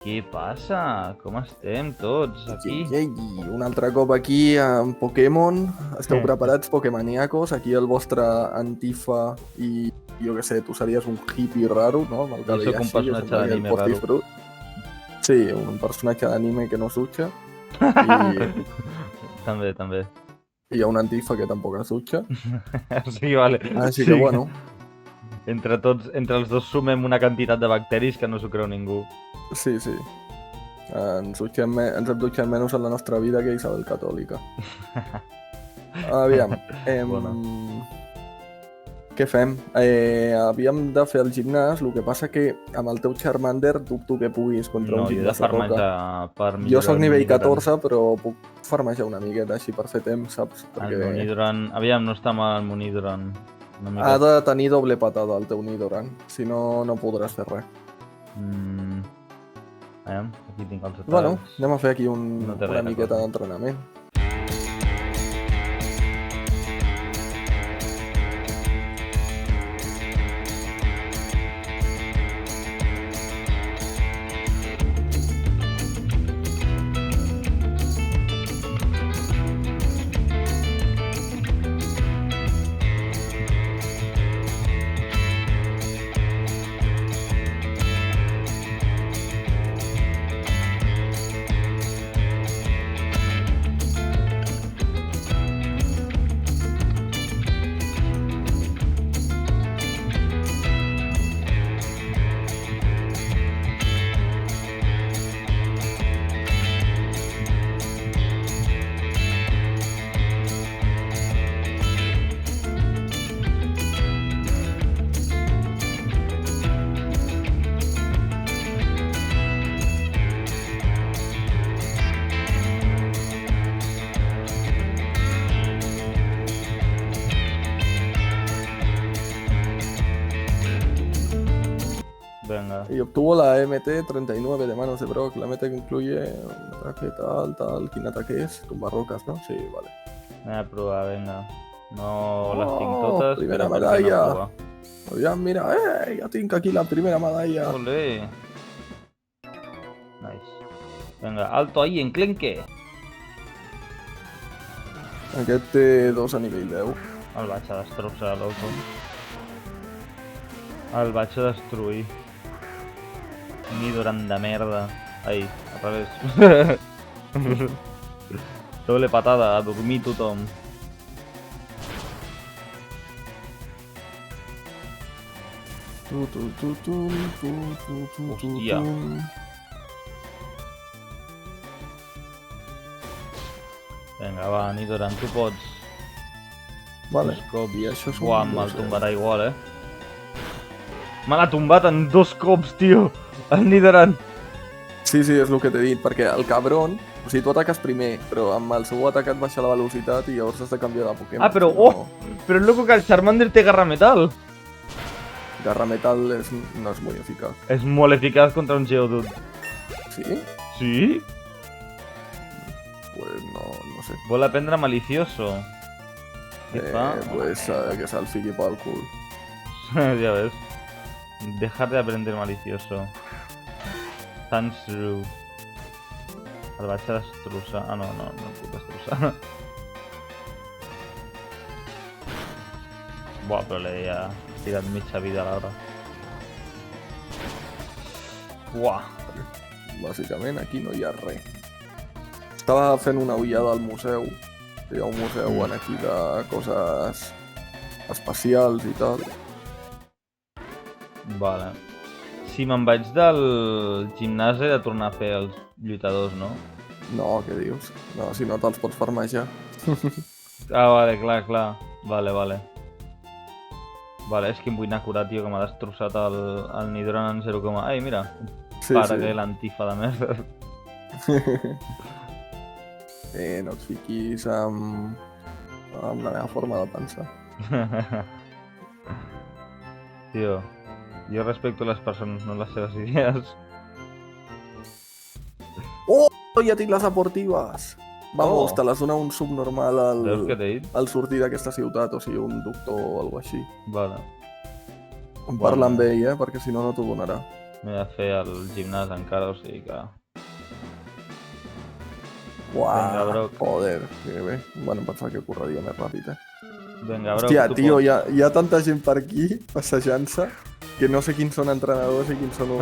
Què passa? Com estem tots aquí? Un altre cop aquí amb Pokémon. Esteu preparats, Pokémoníacos? Aquí el vostre Antifa i jo què sé, tu series un hippie raro, no? Amb el Jo sóc un personatge d'anime raro. Sí, un personatge d'anime que no sutja. També, també. I hi ha un Antifa que tampoc es dutxa. Sí, vale. Així que, bueno. Entre els dos sumem una quantitat de bacteris que no s'ho creu ningú. Sí. Ens hem dutxat menys en la nostra vida que Isabel Catòlica. Aviam. Què fem? Havíem de fer el gimnàs, el que passa que amb el teu Charmander dubto que puguis contra un gimnàs de roca. No, jo he de farmejar per millorar. Jo soc nivell 14, però puc farmejar una miqueta així per fer temps, saps? El Munidoran... Aviam, no està mal el Munidoran. Ha de tenir doble patada el teu Nidoran, si no, no podràs fer res. Aviam, aquí tinc els atacs. Bueno, anem a fer aquí una miqueta d'entrenament. Venga. Y obtuvo la MT-39 de manos de Brock. La MT que incluye un ataque tal. ¿Quién ataque es? Tumbarrocas, ¿no? Sí, vale. Anem a provar, venga. No les tinc totes. Primera medalla. Aviam, mira, ja tinc aquí la primera medalla. Olé. Nice. Venga, alto ahí, enclenque. Aquest té 2 a nivell 10. El vaig a destrossar, loco. El vaig a destruir. Nidoran de merda. Ai, al revés. Doble patada, a dormir tothom. Hòstia. Vinga, va, Nidoran, tu pots. Vale. I això és uah, me'l tombarà igual, Me l'ha tombat en 2 cops, tio. El Nidoran. Sí, és el que t'he dit, perquè el cabron... O sigui, tu ataques primer, però amb el seu atac et baixa la velocitat i llavors has de canviar de Pokémon. Ah, però... Oh! Però és loco que el Charmander té Garra Metal. Garra Metal no és molt eficaç. És molt eficaç contra un Geodude. Sí? Sí? Pues no sé. Vol aprendre Malicioso. Què fa? Pues que se'l fiqui pel cul. Ja ves. Dejar de aprender Malicioso. Tansru. El vaig a destrossar. Ah, no el puc destrossar. Buah, però l'he ja tirat mitja vida a l'hora. Buah. Bàsicament aquí no hi ha res. Estava fent una ullada al museu. Hi ha un museu aquí de coses espacials i tal. Vale. Si me'n vaig del gimnàs he de tornar a fer els lluitadors, no? No, què dius? No, si no te'ls pots farmejar. Ah, vale, clar. Vale. Vale, és que em vull anar curat, tio, que m'ha destrossat el Nidoran en 0, ai, mira. Para que l'antifa de merda. No et fiquis amb la meva forma de pensar. Tio, jo respecto les persones, no les seves idees. Oh, ja tinc les aportives! Vamos, te les dona un subnormal al sortir d'aquesta ciutat, o sigui, un doctor o alguna així. Vale. Parla amb ell, perquè si no, no t'ho donarà. M'he de fer el gimnàs encara, o sigui que... Vinga, Uah, Brock. joder, que bé. Bueno, em pensava que correria més ràpid, eh? Vinga, Brock, Hòstia, tu tio, pots. hi ha tanta gent per aquí, passejant-se, que no sé quins són entrenadors i quins són...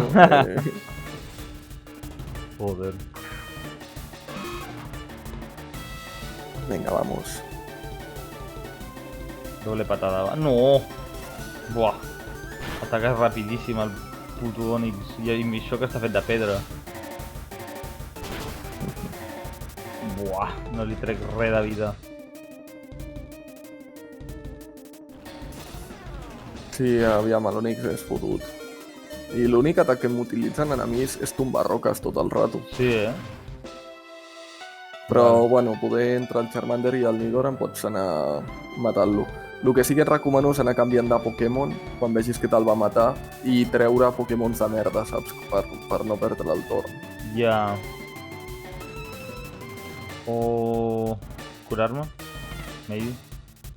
Joder. Vinga, vamos. Doble patada. No! Buah. Ataques rapidíssim el puto Onix. I això que està fet de pedra. Buah, no li trec res de vida. Sí, aviam, l'únic és fotut. I l'únic atac que m'utilitzen enemis és tombar roques tot el rato. Sí, eh? Però, bueno, poder entre el Charmander i el Nidor em pots anar matant-lo. El que sí que et recomano és anar canviant de Pokémon quan vegis que te'l va matar i treure Pokémons de merda, saps? Per no perdre el torn. Ja. O... curar-me? Maybe.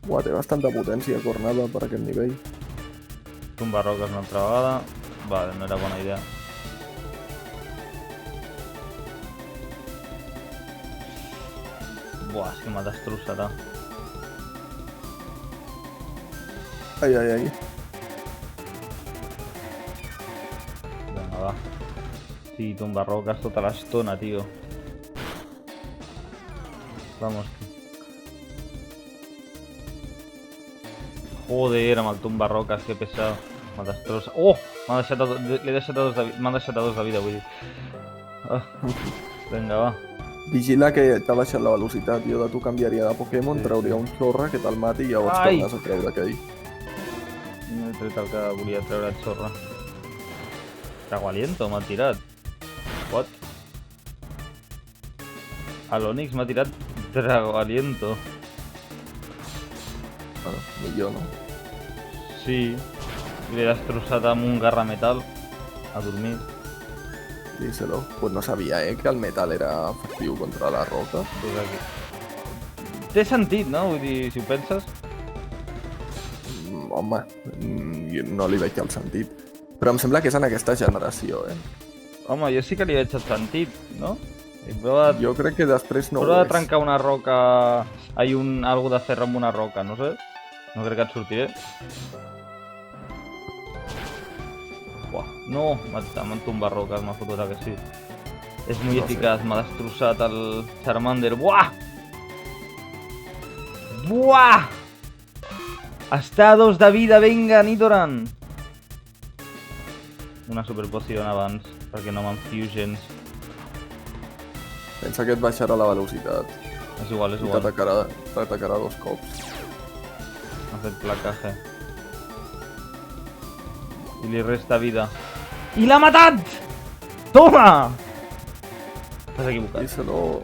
Uah, té bastanta potència Cornada per aquest nivell. Tumbar roques una altra vegada. Vale, no era bona idea. Buah, és que m'ha destrossat. Ai, ai, ai. Vinga, va. Sí, tumbar roques tota l'estona, tio. Vamos. Joder, amb el tumbar roques, que pesado. M'ha destrossat. Oh! M'ha deixat a l'he deixat a dos de vida. M'ha deixat a dos de vida, vull dir. Ah. Vinga, va. Vigila que t'ha baixat la velocitat. Jo de tu canviaria de Pokémon, Sí, trauria un xorra que te'l mati i llavors Ai! tornes a treure aquell. No he tret el que volia treure el xorra. Trago aliento, m'ha tirat. What? A l'Onix m'ha tirat Trago aliento. Bueno, millor, no? Sí. I l'he destrossat amb un garra metal. A dormir. Díselo. Pues no sabia, que el metal era efectiu contra la roca. Pues aquí. Té sentit, no? Vull dir, si ho penses. Home, jo no li veig el sentit. Però em sembla que és en aquesta generació, Home, jo sí que li veig el sentit, no? I prova, Jo crec que després no prova ho de és. trencar una roca... Hay algo de ferro amb una roca, no sé. No crec que et sortiré. Buah, no! M'han tombat roques, m'ha fotut que sí. És molt No sé. eficaç, m'ha destrossat el Charmander. Buah! Buah! Està a 2 de vida, vinga, Nidoran! Una superpoció abans, perquè no m'enfusions. Pensa que et baixarà la velocitat És igual, és i igual. t'atacarà 2 cops. Ha fet placaje. I li resta vida. I l'ha matat! Toma! Estàs equivocat. Díselo.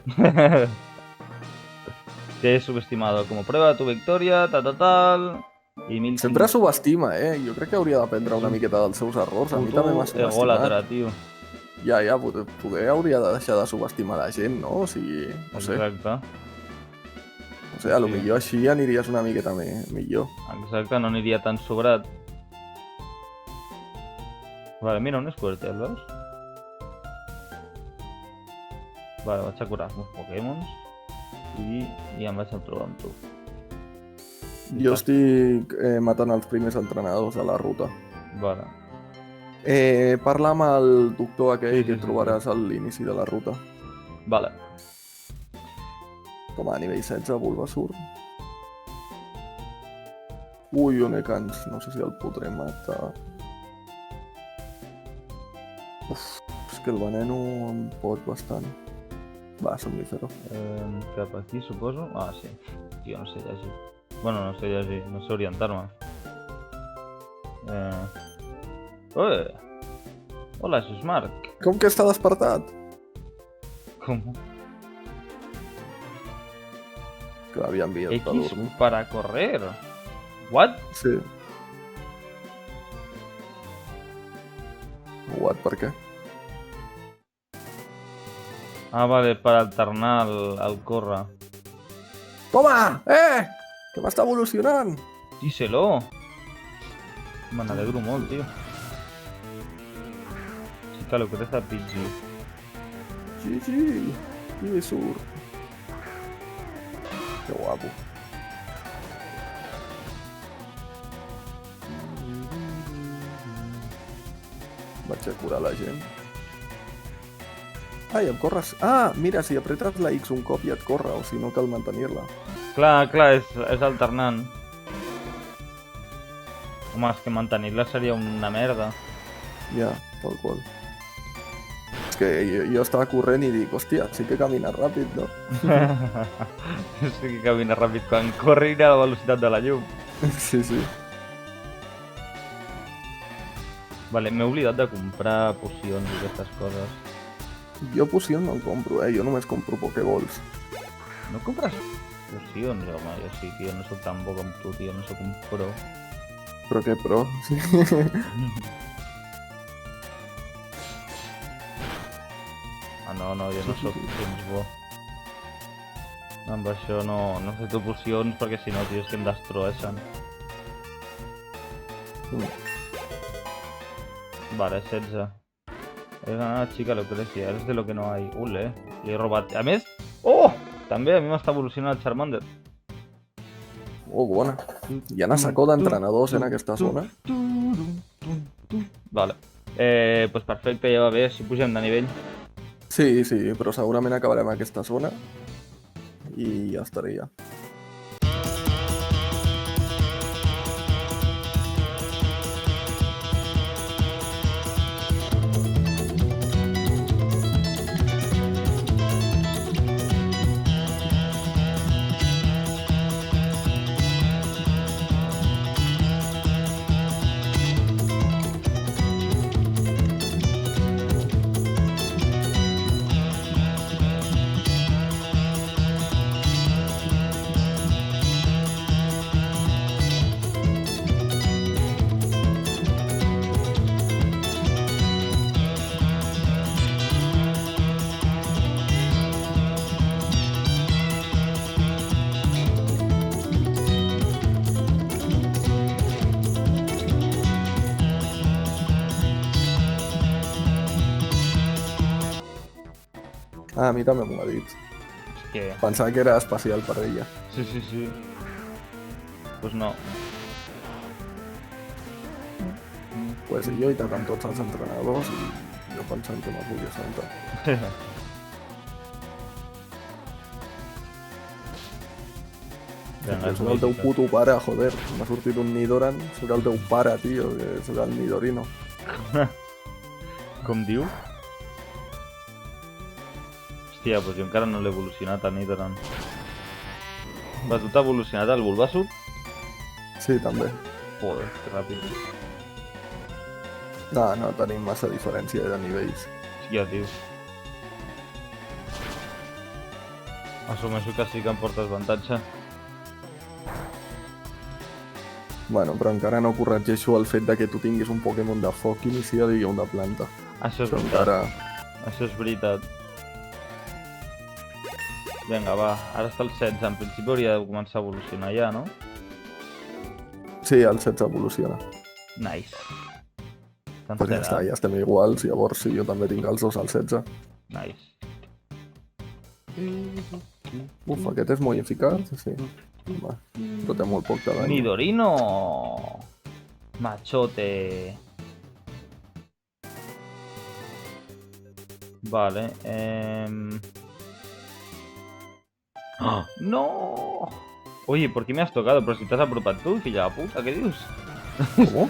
Te he subestimado como prueba de tu victoria, tal. I 1500. Sempre subestima, Jo crec que hauria d'aprendre una miqueta dels seus errors. A mi també m'ha Puto ególatra, subestimat. tio. Ja, poder hauria de deixar de subestimar la gent, no? O sigui, no sé. Exacte. No sé, a lo Sí. millor així aniries una miqueta millor. Exacte, no aniria tan sobrat. Vale, mira, un Squirtle, veus? Vale, vaig a curar uns Pokémons i em vaig a trobar amb tu. Jo estic matant els primers entrenadors de la ruta. Vale. Parla amb el doctor aquell Sí, que sí, trobaràs a l'inici de la ruta. Vale. Com a nivell 16, Bulbasaur. Ui, Onekans, no sé si el podré matar. Uf, és que el veneno em pot bastant. Va, somnífero. Cap aquí, suposo. Ah, sí. Tio, no sé llegir. Bueno, no sé llegir, no sé orientar-me. Hola, això és Marc. Com que està despertat? Com? Que l'havia enviat a X dormir. para correr. What? Sí. What, per què? Ah, vale, per alternar el córrer. Toma! Que m'està evolucionant! Díselo. Me n'alegro molt, tio. Xica, lo que te Pidgey. GG. I surt. Que guapo. Vaig a curar la gent. Ai, em corres... Ah, mira, si apretes la X un cop ja et corre, o si no cal mantenir-la. Clar, és alternant. Home, és que mantenir-la seria una merda. Ja, tal qual. És que jo estava corrent i dic, hòstia, sí que camina ràpid, no? Sí que camina ràpid quan corre i a la velocitat de la llum. Sí, sí. Vale, m'he oblidat de comprar pocions i aquestes coses. Jo pocions no en compro, jo només compro Pokéballs. No compres pocions, home? Jo sí, tio, no sóc tan bo com tu, tio, no sóc un pro. Però què, pro? Sí. Ah, no, jo no sóc gens bo. Amb això no sé tu pocions perquè si no, tio, és que em destrueixen. Vale, 16. He ganat, chica, lo que decía. Eres de lo que no hay. Ule, li he robat. A més... Oh! També a mi m'està evolucionant el Charmander. Oh, bona. Hi ha una sacó d'entrenadors en aquesta zona. Vale. Pues perfecte, ja va bé, si pugem de nivell. Sí, sí, però segurament acabarem aquesta zona i ja estaria. Ah, a mi també m'ho ha dit. És que... Pensava que era especial per ella. Sí. Pues no. Pues jo he lluitat amb tots els entrenadors i jo pensant que me'l volia sentar. Serà el teu puto pare, joder. M'ha sortit un Nidoran, serà el teu pare, tio, que serà el Nidorino. Com diu? Hòstia, pues jo encara no l'he evolucionat a Nidoran. Va, tu t'ha evolucionat el Bulbasaur? Sí, també. Joder, que ràpid. No tenim massa diferència de nivells. Ja, tio. Assumeixo que sí que em portes avantatge. Bueno, però encara no corregeixo el fet de que tu tinguis un Pokémon de foc inicial i un de planta. Això és Això veritat. encara... Això és veritat. Vinga, va, ara està el 16. En principi hauria de començar a evolucionar ja, no? Sí, el 16 evoluciona. Nice. Pues ja està, ja estem iguals, llavors sí, jo també tinc els dos al 16. Nice. Uf, aquest és molt eficaç, sí. Va, però té molt poc de dany. Nidorino! Machote. Vale, ¡Oh! ¡No! Oye, ¿por qué me has tocado? Pero si te has apropado tú, filla de puta, ¿qué dices? ¿Cómo?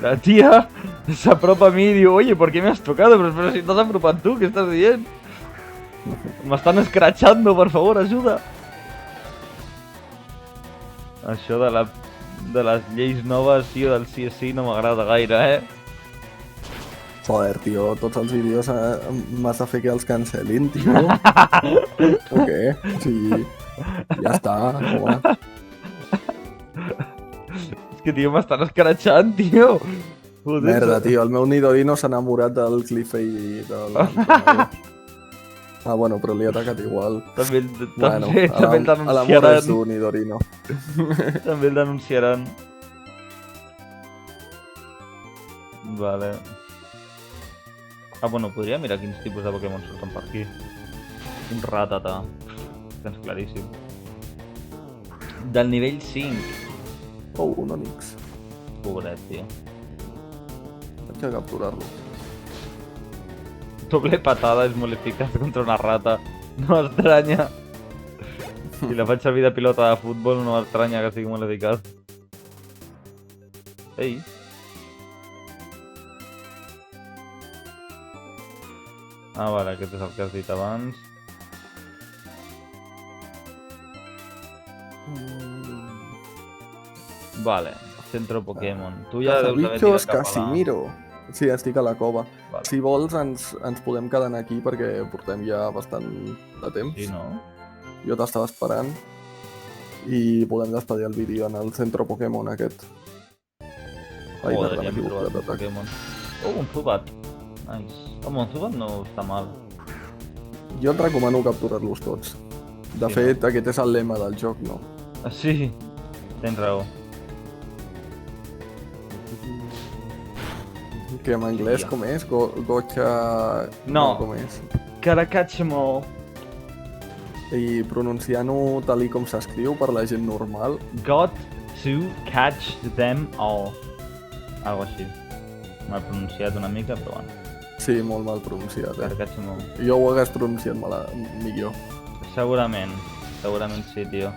La tía se apropa a mí y digo, oye, ¿por qué me has tocado? Pero si te has apropado tú, ¿qué estás diciendo? Me estan escrachando, por favor, ajuda! Això de les lleis noves, tio, del CSI no m'agrada gaire, eh? Joder, tio, tots els vídeos m'has de fer que els cancel·lin, tio. O què? Sí, ja està, home. És que, tio, m'estan escratxant, tio. Joder. Merda, tio, el meu Nidorino s'ha enamorat del Cliffy i del... Ah, bueno, però li ha atacat igual. També el L'amor és denunciaran. tu, Nidorino. També el denunciaran. Vale. Ah, bueno, podria mirar quins tipus de Pokémon surten per aquí. Un Rattata. Tens claríssim. Del nivell 5. Oh, un Onix. Pobret, tio. Vaig a capturar-lo. Doble patada és molt eficaç contra una rata. No m'estranya. Si la faig servir de pilota de futbol, no m'estranya que sigui molt eficaç. Ei. Ah, vale, aquest és el que has dit abans. Vale, centro Pokémon. Tu ja deus haver Bichos tirat cap a la... Casimiro. Sí, estic a la cova. Vale. Si vols, ens podem quedar aquí perquè portem ja bastant de temps. Sí, no? Jo t'estava esperant. I podem despedir el vídeo en el centre Pokémon aquest. Ai, Joder, merda, ja m'he hem equivocat trobat un d'atac. Pokémon. Oh, un Zubat. Nice. Home, un Zubat no està mal. Jo et recomano capturar-los tots. De Sí, fet, aquest és el lema del joc, no? Ah, sí? Tens raó. Que en anglès com és? Gotcha... No. Com és? Caracachimo. I pronunciant-ho tal com s'escriu per la gent normal. Got to catch them all. Algo així. Mal pronunciat una mica, però bueno. Sí, molt mal pronunciat, Caracachimo. Jo ho hagués pronunciat millor. Segurament. Segurament sí, tio.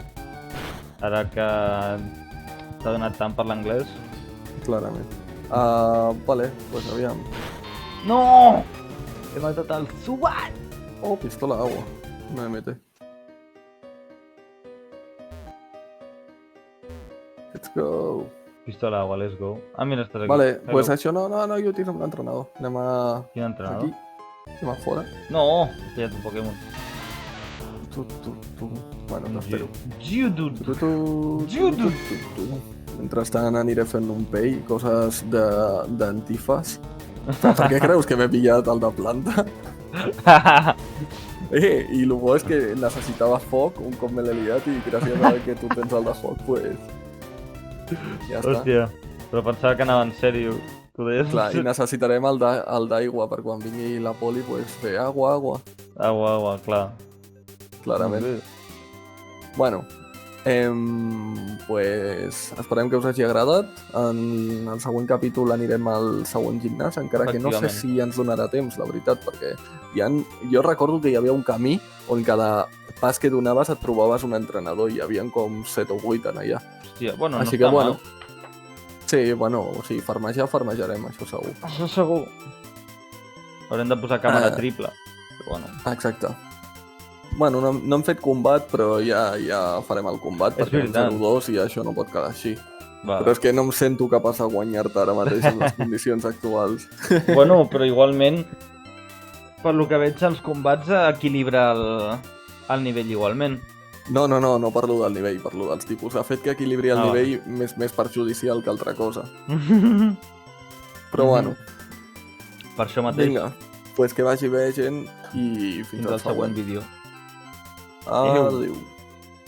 Ara que t'ha donat tant per l'anglès. Clarament. Vale, pues aviam. No! He matat el Zubat! Oh, pistola agua. Una MT. Let's go. Pistola agua, let's go. Ah, mira, estàs aquí. Vale, Hello. pues això no, jo tinc un entrenador. Anem a... Quin entrenador? Aquí. Anem a fora. No! He pillat un Pokémon. Tu. Bueno, t'espero. Geodude. Tu. Mentrestant aniré fent un pell, coses d'antifas. Per què creus que m'he pillat el de planta? I el bo és que necessitava foc un cop me l'he liat i gràcies a que tu tens el de foc, pues... Ja està. Hòstia, però pensava que anava en sèrio. Tu deies... Clar, i necessitarem el d'aigua per quan vingui la poli, pues fer agua. Agua, clar. Clarament. Bueno, pues esperem que us hagi agradat. En el següent capítol anirem al següent gimnàs, encara que no sé si ens donarà temps, la veritat, perquè jo recordo que hi havia un camí on cada pas que donaves et trobaves un entrenador i hi havia com 7 o 8 en allà. Hòstia, bueno, Així no que, està bueno, mal. sí, bueno, o sigui, farmejarem, això segur. Això segur. Haurem de posar càmera triple. Però bueno. Exacte. Bueno, no hem fet combat, però ja farem el combat, perquè en 0-2 i això no pot quedar així. Vale. Però és que no em sento capaç de guanyar-te ara mateix en les condicions actuals. Bueno, però igualment, per lo que veig, els combats equilibra el nivell igualment. No parlo del nivell, parlo dels tipus. De fet que equilibri el nivell més perjudicial que altra cosa. Però bueno. Per això mateix. Vinga, pues que vagi bé, gent, i fins al següent vídeo. Adéu.